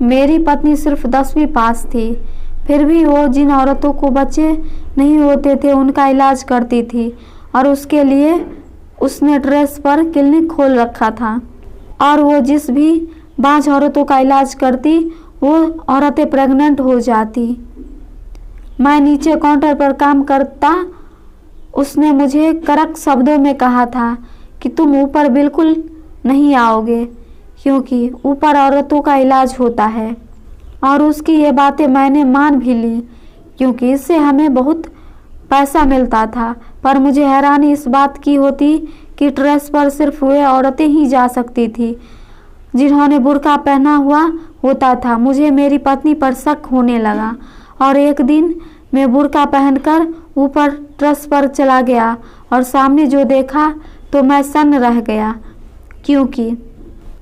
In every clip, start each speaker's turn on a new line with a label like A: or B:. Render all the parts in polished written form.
A: मेरी पत्नी सिर्फ 10वीं पास थी, फिर भी वो जिन औरतों को बच्चे नहीं होते थे उनका इलाज करती थी और उसके लिए उसने ट्रस्ट पर क्लिनिक खोल रखा था। और वो जिस भी 5 औरतों का इलाज करती वो औरतें प्रेग्नेंट हो जाती। मैं नीचे काउंटर पर काम करता। उसने मुझे कड़क शब्दों में कहा था कि तुम ऊपर बिल्कुल नहीं आओगे क्योंकि ऊपर औरतों का इलाज होता है। और उसकी ये बातें मैंने मान भी ली क्योंकि इससे हमें बहुत पैसा मिलता था। पर मुझे हैरानी इस बात की होती कि ट्रेस पर सिर्फ वे औरतें ही जा सकती थी जिन्होंने बुर्का पहना हुआ होता था। मुझे मेरी पत्नी पर शक होने लगा और एक दिन मैं बुर्का पहनकर ऊपर ट्रस पर चला गया और सामने जो देखा तो मैं सन्न रह गया क्योंकि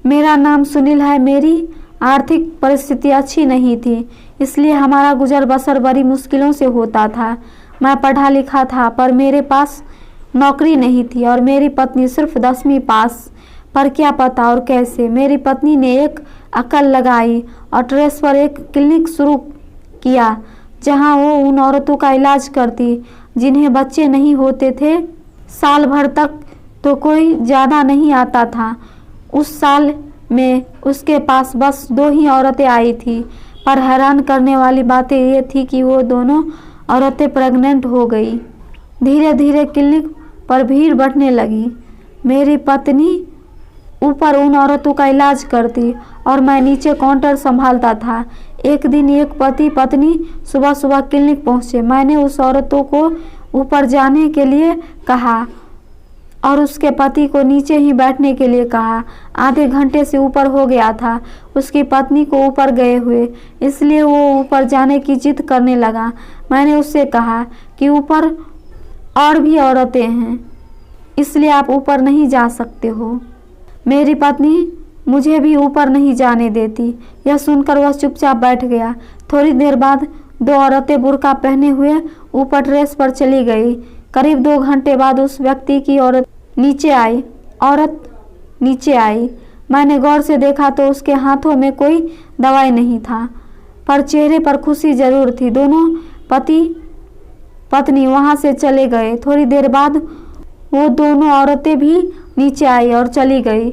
A: मेरा नाम सुनील है। मेरी आर्थिक परिस्थिति अच्छी नहीं थी, इसलिए हमारा गुजर बसर बड़ी मुश्किलों से होता था। मैं पढ़ा लिखा था पर मेरे पास नौकरी नहीं थी और मेरी पत्नी सिर्फ 10वीं पास। पर क्या पता और कैसे मेरी पत्नी ने एक अकल लगाई और ट्रेस पर एक क्लिनिक शुरू किया जहां वो उन औरतों का इलाज करती जिन्हें बच्चे नहीं होते थे। साल भर तक तो कोई ज़्यादा नहीं आता था। उस साल में उसके पास बस 2 ही औरतें आई थी। पर हैरान करने वाली बात ये थी कि वो दोनों औरतें प्रेग्नेंट हो गई। धीरे धीरे क्लिनिक पर भीड़ बढ़ने लगी। मेरी पत्नी ऊपर उन औरतों का इलाज करती और मैं नीचे काउंटर संभालता था। एक दिन एक पति पत्नी सुबह सुबह क्लिनिक पहुंचे। मैंने उस औरतों को ऊपर जाने के लिए कहा और उसके पति को नीचे ही बैठने के लिए कहा। आधे घंटे से ऊपर हो गया था उसकी पत्नी को ऊपर गए हुए, इसलिए वो ऊपर जाने की जिद करने लगा। मैंने उससे कहा कि ऊपर और भी औरतें हैं, इसलिए आप ऊपर नहीं जा सकते हो। मेरी पत्नी मुझे भी ऊपर नहीं जाने देती। यह सुनकर वह चुपचाप बैठ गया। थोड़ी देर बाद 2 औरतें बुर्का पहने हुए ऊपर टेरेस पर चली गई। करीब 2 घंटे बाद उस व्यक्ति की औरत नीचे आई। मैंने गौर से देखा तो उसके हाथों में कोई दवाई नहीं था, पर चेहरे पर खुशी जरूर थी। दोनों पति पत्नी वहां से चले गए। थोड़ी देर बाद वो दोनों औरतें भी नीचे आई और चली गई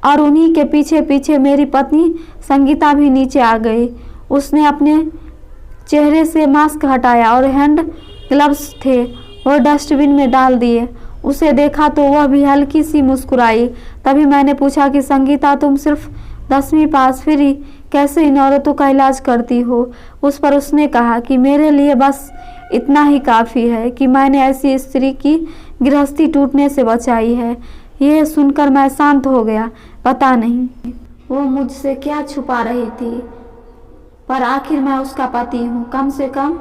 A: और उन्हीं के पीछे पीछे मेरी पत्नी संगीता भी नीचे आ गई। उसने अपने चेहरे से मास्क हटाया और हैंड ग्लव्स थे वो डस्टबिन में डाल दिए। उसे देखा तो वह भी हल्की सी मुस्कुराई। तभी मैंने पूछा कि संगीता, तुम सिर्फ 10वीं पास फिर कैसे इन औरतों का इलाज करती हो? उस पर उसने कहा कि मेरे लिए बस इतना ही काफ़ी है कि मैंने ऐसी स्त्री की गृहस्थी टूटने से बचाई है। यह सुनकर मैं शांत हो गया। पता नहीं वो मुझसे क्या छुपा रही थी, पर आखिर मैं उसका पति हूँ। कम से कम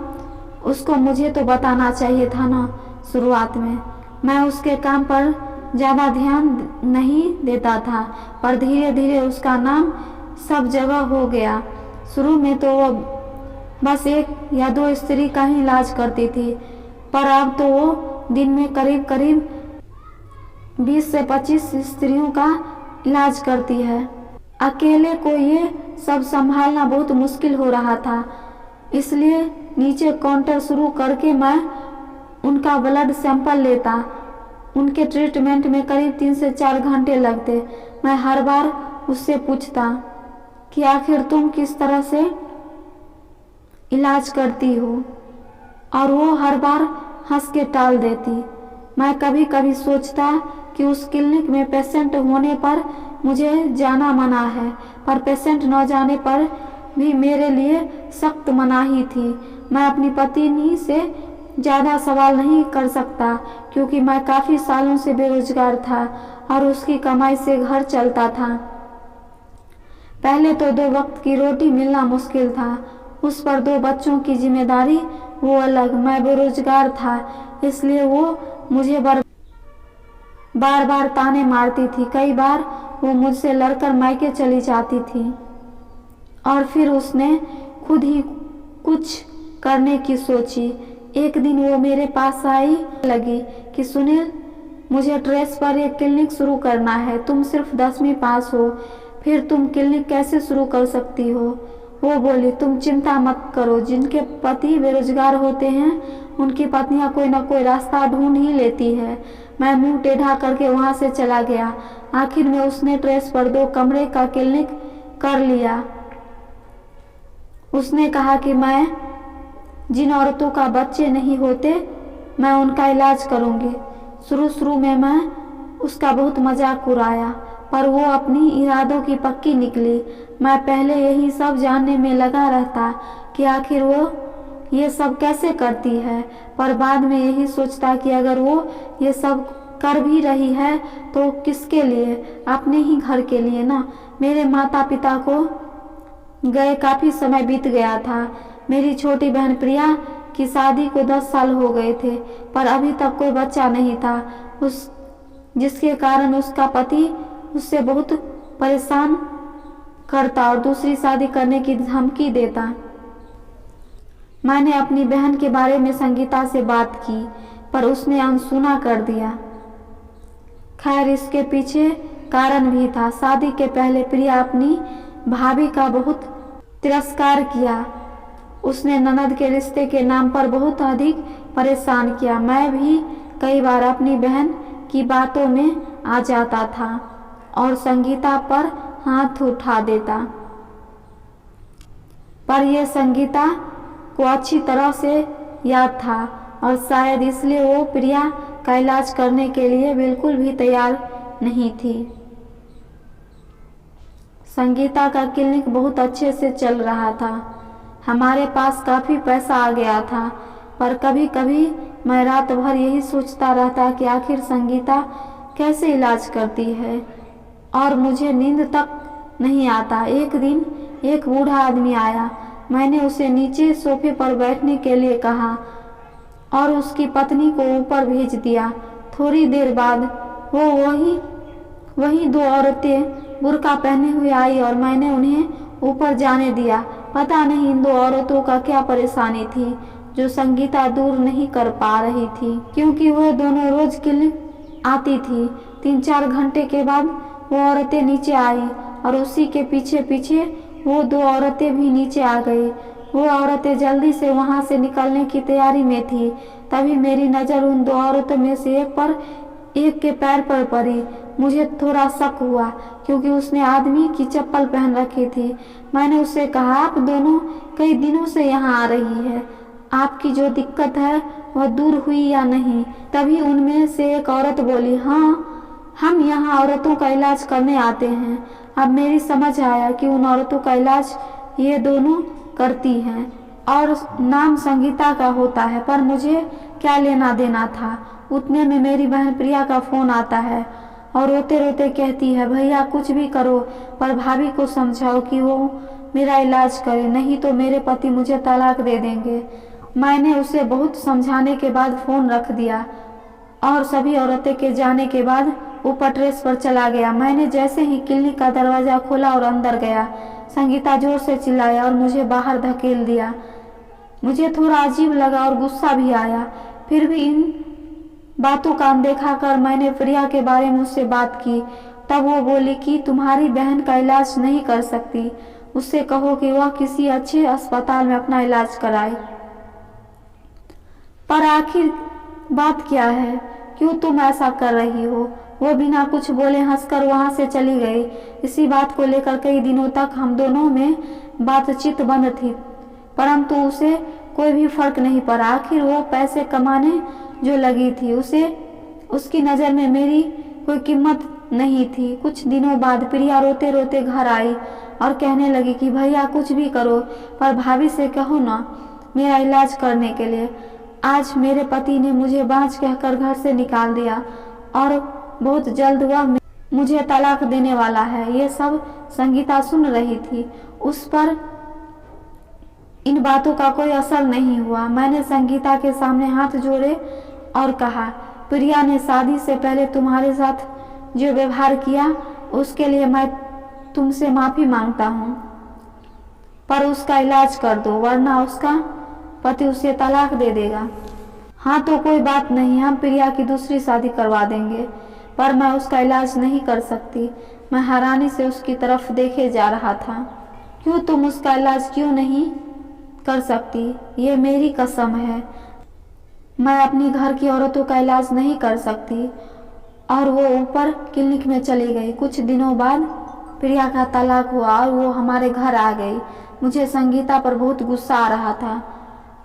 A: उसको मुझे तो बताना चाहिए था ना शुरुआत में। मैं उसके काम पर ज़्यादा ध्यान नहीं देता था, पर धीरे धीरे उसका नाम सब जगह हो गया। शुरू में तो वो बस 1 या 2 स्त्री का ही इलाज करती थी, पर अब तो वो दिन में करीब करीब 20 से 25 स्त्रियों का इलाज करती है। अकेले को ये सब संभालना बहुत मुश्किल हो रहा था, इसलिए नीचे काउंटर शुरू करके मैं उनका ब्लड सैंपल लेता। उनके ट्रीटमेंट में करीब 3 से 4 घंटे लगते। मैं हर बार उससे पूछता कि आखिर तुम किस तरह से इलाज करती हो, और वो हर बार हंस के टाल देती। मैं कभी कभी सोचता कि उस क्लिनिक में पेशेंट होने पर मुझे जाना मना है, पर पेशेंट न जाने पर भी मेरे लिए सख्त मनाही थी। मैं अपनी पत्नी से ज़्यादा सवाल नहीं कर सकता क्योंकि मैं काफ़ी सालों से बेरोजगार था और उसकी कमाई से घर चलता था। पहले तो 2 वक्त की रोटी मिलना मुश्किल था, उस पर 2 बच्चों की जिम्मेदारी वो अलग। मैं बेरोजगार था, इसलिए वो मुझे बार बार ताने मारती थी। कई बार वो मुझसे लड़कर मायके चली जाती थी और फिर उसने खुद ही कुछ करने की सोची। एक दिन वो मेरे पास आई लगी कि सुनील, मुझे ट्रेस पर एक क्लिनिक शुरू करना है। तुम सिर्फ 10वीं पास हो, फिर तुम क्लिनिक कैसे शुरू कर सकती हो? वो बोली, तुम चिंता मत करो, जिनके पति बेरोजगार होते हैं उनकी पत्नियां कोई ना कोई रास्ता ढूंढ ही लेती है। मैं मुंह टेढ़ा करके वहां से चला गया। आखिर में उसने ट्रेस पर 2 कमरे का क्लिनिक कर लिया। उसने कहा कि मैं जिन औरतों का बच्चे नहीं होते मैं उनका इलाज करूंगी। शुरू में मैं उसका बहुत मजाक उड़ाया, पर वो अपनी इरादों की पक्की निकली। मैं पहले यही सब जानने में लगा रहता कि आखिर वो ये सब कैसे करती है, पर बाद में यही सोचता कि अगर वो ये सब कर भी रही है तो किसके लिए, अपने ही घर के लिए ना। मेरे माता पिता को गए काफी समय बीत गया था। मेरी छोटी बहन प्रिया की शादी को 10 साल हो गए थे, पर अभी तक कोई बच्चा नहीं था, जिसके कारण उसका पति उससे बहुत परेशान करता और दूसरी शादी करने की धमकी देता। मैंने अपनी बहन के बारे में संगीता से बात की, पर उसने अनसुना कर दिया। खैर, इसके पीछे कारण भी था। शादी के पहले प्रिया अपनी भाभी का बहुत तिरस्कार किया। उसने ननद के रिश्ते के नाम पर बहुत अधिक परेशान किया। मैं भी कई बार अपनी बहन की बातों में आ जाता था और संगीता पर हाथ उठा देता, पर यह संगीता को अच्छी तरह से याद था और शायद इसलिए वो प्रिया का इलाज करने के लिए बिल्कुल भी तैयार नहीं थी। संगीता का क्लिनिक बहुत अच्छे से चल रहा था। हमारे पास काफी पैसा आ गया था, पर कभी कभी मैं रात भर यही सोचता रहता कि आखिर संगीता कैसे इलाज करती है, और मुझे नींद तक नहीं आता। एक दिन एक बूढ़ा आदमी आया। मैंने उसे नीचे सोफे पर बैठने के लिए कहा और उसकी पत्नी को ऊपर भेज दिया। थोड़ी देर बाद वो वही 2 औरतें बुर्का पहने हुए आई और मैंने उन्हें ऊपर जाने दिया। पता नहीं इन 2 औरतों का क्या परेशानी थी जो संगीता दूर नहीं कर पा रही थी, क्योंकि वह दोनों रोज क्लिनिक आती थी। 3-4 घंटे के बाद वो औरतें नीचे आई और उसी के पीछे पीछे वो 2 औरतें भी नीचे आ गई। वो औरतें जल्दी से वहां से निकलने की तैयारी में थी। तभी मेरी नजर उन 2 औरतों में से एक के पैर पर पड़ी। मुझे थोड़ा शक हुआ क्योंकि उसने आदमी की चप्पल पहन रखी थी। मैंने उससे कहा, आप दोनों कई दिनों से यहाँ आ रही है, आपकी जो दिक्कत है वह दूर हुई या नहीं? तभी उनमें से एक औरत बोली, हाँ, हम यहाँ औरतों का इलाज करने आते हैं। अब मेरी समझ आया कि उन औरतों का इलाज ये दोनों करती हैं और नाम संगीता का होता है, पर मुझे क्या लेना देना था। उतने में मेरी बहन प्रिया का फोन आता है और रोते रोते कहती है, भैया कुछ भी करो पर भाभी को समझाओ कि वो मेरा इलाज करे, नहीं तो मेरे पति मुझे तलाक दे देंगे। मैंने उसे बहुत समझाने के बाद फोन रख दिया और सभी औरतें के जाने के बाद ऊपर टेरेस पर चला गया। मैंने जैसे ही क्लिनिक का दरवाजा खोला और अंदर गया, संगीता जोर से चिल्लाया और मुझे बाहर धकेल दिया। मुझे थोड़ा अजीब लगा और गुस्सा भी आया। फिर भी इन बातों का अनदेखा कर मैंने प्रिया के बारे में उससे बात की। तब वो बोली कि तुम्हारी बहन का इलाज नहीं कर सकती, उससे कहो कि वह किसी अच्छे अस्पताल में अपना इलाज कराए। पर आखिर बात क्या है, क्यों तुम ऐसा कर रही हो? वो बिना कुछ बोले हंसकर वहां से चली गई। इसी बात को लेकर कई दिनों तक हम दोनों में बातचीत बंद थी, परंतु उसे कोई भी फर्क नहीं पड़ा। आखिर वो पैसे कमाने जो लगी थी, उसे उसकी नज़र में मेरी कोई कीमत नहीं थी। कुछ दिनों बाद प्रिया रोते रोते घर आई और कहने लगी कि भैया कुछ भी करो पर भाभी से कहो ना मेरा इलाज करने के लिए। आज मेरे पति ने मुझे बांझ कहकर घर से निकाल दिया और बहुत जल्द वह मुझे तलाक देने वाला है। ये सब संगीता सुन रही थी। उस पर इन बातों का कोई असर नहीं हुआ। मैंने संगीता के सामने हाथ जोड़े और कहा, प्रिया ने शादी से पहले तुम्हारे साथ जो व्यवहार किया उसके लिए मैं तुमसे माफी मांगता हूँ, पर उसका इलाज कर दो वरना उसका पति उसे तलाक दे देगा। हाँ तो कोई बात नहीं, हम प्रिया की दूसरी शादी करवा देंगे, पर मैं उसका इलाज नहीं कर सकती। मैं हैरानी से उसकी तरफ देखे जा रहा था। क्यों तुम उसका इलाज क्यों नहीं कर सकती? ये मेरी कसम है, मैं अपनी घर की औरतों का इलाज नहीं कर सकती। और वो ऊपर क्लिनिक में चली गई। कुछ दिनों बाद प्रिया का तलाक हुआ और वो हमारे घर आ गई। मुझे संगीता पर बहुत गुस्सा आ रहा था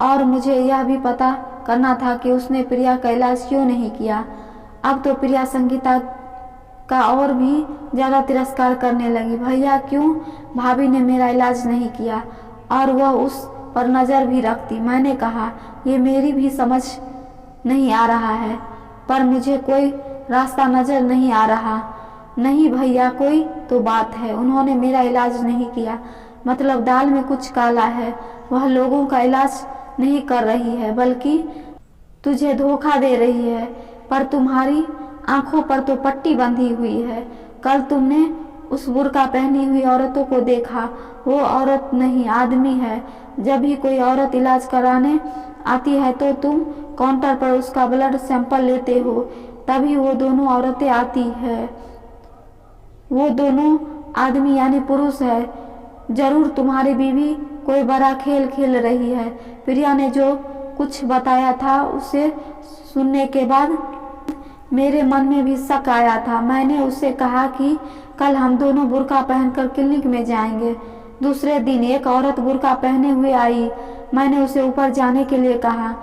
A: और मुझे यह भी पता करना था कि उसने प्रिया का इलाज क्यों नहीं किया। अब तो प्रिया संगीता का और भी ज़्यादा तिरस्कार करने लगी। भैया क्यों भाभी ने मेरा इलाज नहीं किया और वह उस पर नज़र भी रखती। मैंने कहा ये मेरी भी समझ नहीं आ रहा है, पर मुझे कोई रास्ता नज़र नहीं आ रहा। नहीं भैया, कोई तो बात है। उन्होंने मेरा इलाज नहीं किया मतलब दाल में कुछ काला है। वह लोगों का इलाज नहीं कर रही है बल्कि तुझे धोखा दे रही है। पर तुम्हारी आंखों पर तो पट्टी बंधी हुई है। कल तुमने उस बुर्का पहनी हुई औरतों को देखा। वो औरत नहीं, आदमी है। जब भी कोई औरत इलाज कराने आती है तो तुम काउंटर पर उसका ब्लड सैंपल लेते हो, तभी वो दोनों औरतें आती है। वो दोनों आदमी यानी पुरुष है। जरूर तुम्हारी बीवी कोई बड़ा खेल खेल रही है। प्रिया ने जो कुछ बताया था उसे सुनने के बाद मेरे मन में भी शक आया था। मैंने उसे कहा कि कल हम दोनों बुर्का पहनकर क्लिनिक में जाएंगे। दूसरे दिन एक औरत बुर्का पहने हुए आई। मैंने उसे ऊपर जाने के लिए कहा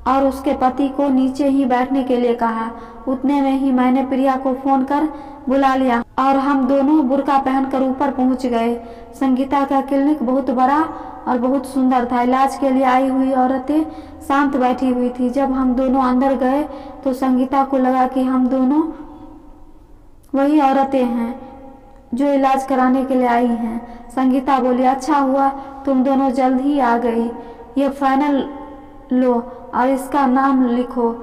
A: और उसके पति को नीचे ही बैठने के लिए कहा। उतने में ही मैंने प्रिया को फोन कर बुला लिया और हम दोनों बुर्का पहनकर ऊपर पहुंच गए। संगीता का क्लिनिक बहुत बड़ा और बहुत सुंदर था। इलाज के लिए आई हुई औरतें शांत बैठी हुई थी। जब हम दोनों अंदर गए तो संगीता को लगा कि हम दोनों वही औरतें हैं जो इलाज कराने के लिए आई हैं। संगीता बोली, अच्छा हुआ तुम दोनों जल्द ही आ गई। ये फाइनल लो और इसका नाम लिखो।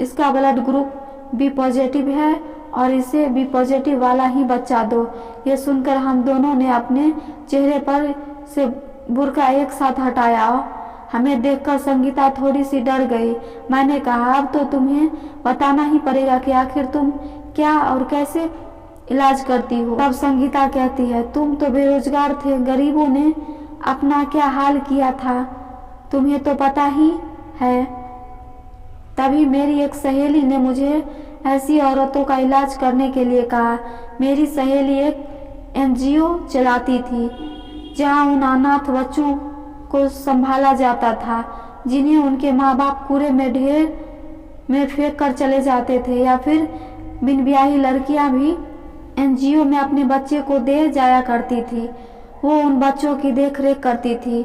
A: इसका ब्लड ग्रुप बी पॉजिटिव है और इसे बी पॉजिटिव वाला ही बच्चा दो। ये सुनकर हम दोनों ने अपने चेहरे पर से बुर्का एक साथ हटाया। हमें देखकर संगीता थोड़ी सी डर गई। मैंने कहा, अब तो तुम्हें बताना ही पड़ेगा कि आखिर तुम क्या और कैसे इलाज करती हो। तब संगीता कहती है, तुम तो बेरोजगार थे, गरीबों ने अपना क्या हाल किया था तुम्हें तो पता ही है। तभी मेरी एक सहेली ने मुझे ऐसी औरतों का इलाज करने के लिए कहा। मेरी सहेली एक NGO चलाती थी जहां उन अनाथ बच्चों को संभाला जाता था जिन्हें उनके माँ बाप कूड़े में ढेर में फेंक कर चले जाते थे, या फिर बिन ब्याही लड़कियां भी NGO में अपने बच्चे को दे जाया करती थी। वो उन बच्चों की देखरेख करती थी।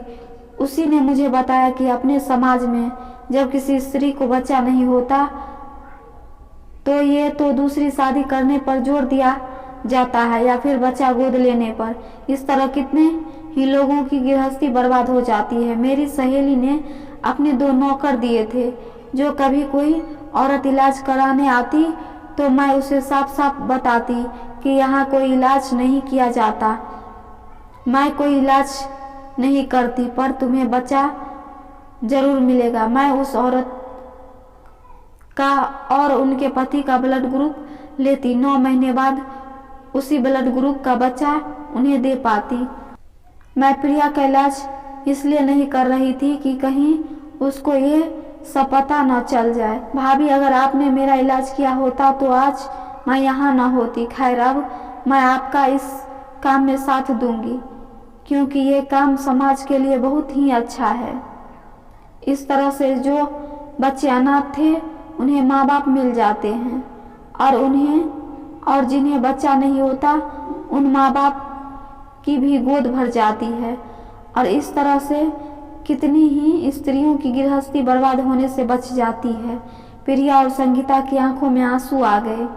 A: उसी ने मुझे बताया कि अपने समाज में जब किसी स्त्री को बच्चा नहीं होता तो ये तो दूसरी शादी करने पर जोर दिया जाता है या फिर बच्चा गोद लेने पर। इस तरह कितने ही लोगों की गृहस्थी बर्बाद हो जाती है। मेरी सहेली ने अपने 2 नौकर दिए थे। जो कभी कोई औरत इलाज कराने आती तो मैं उसे साफ साफ बताती कि यहाँ कोई इलाज नहीं किया जाता, मैं कोई इलाज नहीं करती, पर तुम्हें बच्चा जरूर मिलेगा। मैं उस औरत का और उनके पति का ब्लड ग्रुप लेती। 9 महीने बाद उसी ब्लड ग्रुप का बच्चा उन्हें दे पाती। मैं प्रिया का इलाज इसलिए नहीं कर रही थी कि कहीं उसको ये सब पता न चल जाए। भाभी, अगर आपने मेरा इलाज किया होता तो आज मैं यहाँ न होती। खैर, अब मैं आपका इस काम में साथ दूंगी क्योंकि ये काम समाज के लिए बहुत ही अच्छा है। इस तरह से जो बच्चे अनाथ थे उन्हें माँ बाप मिल जाते हैं और जिन्हें बच्चा नहीं होता उन माँ बाप की भी गोद भर जाती है। और इस तरह से कितनी ही स्त्रियों की गृहस्थी बर्बाद होने से बच जाती है। प्रिया और संगीता की आंखों में आंसू आ गए।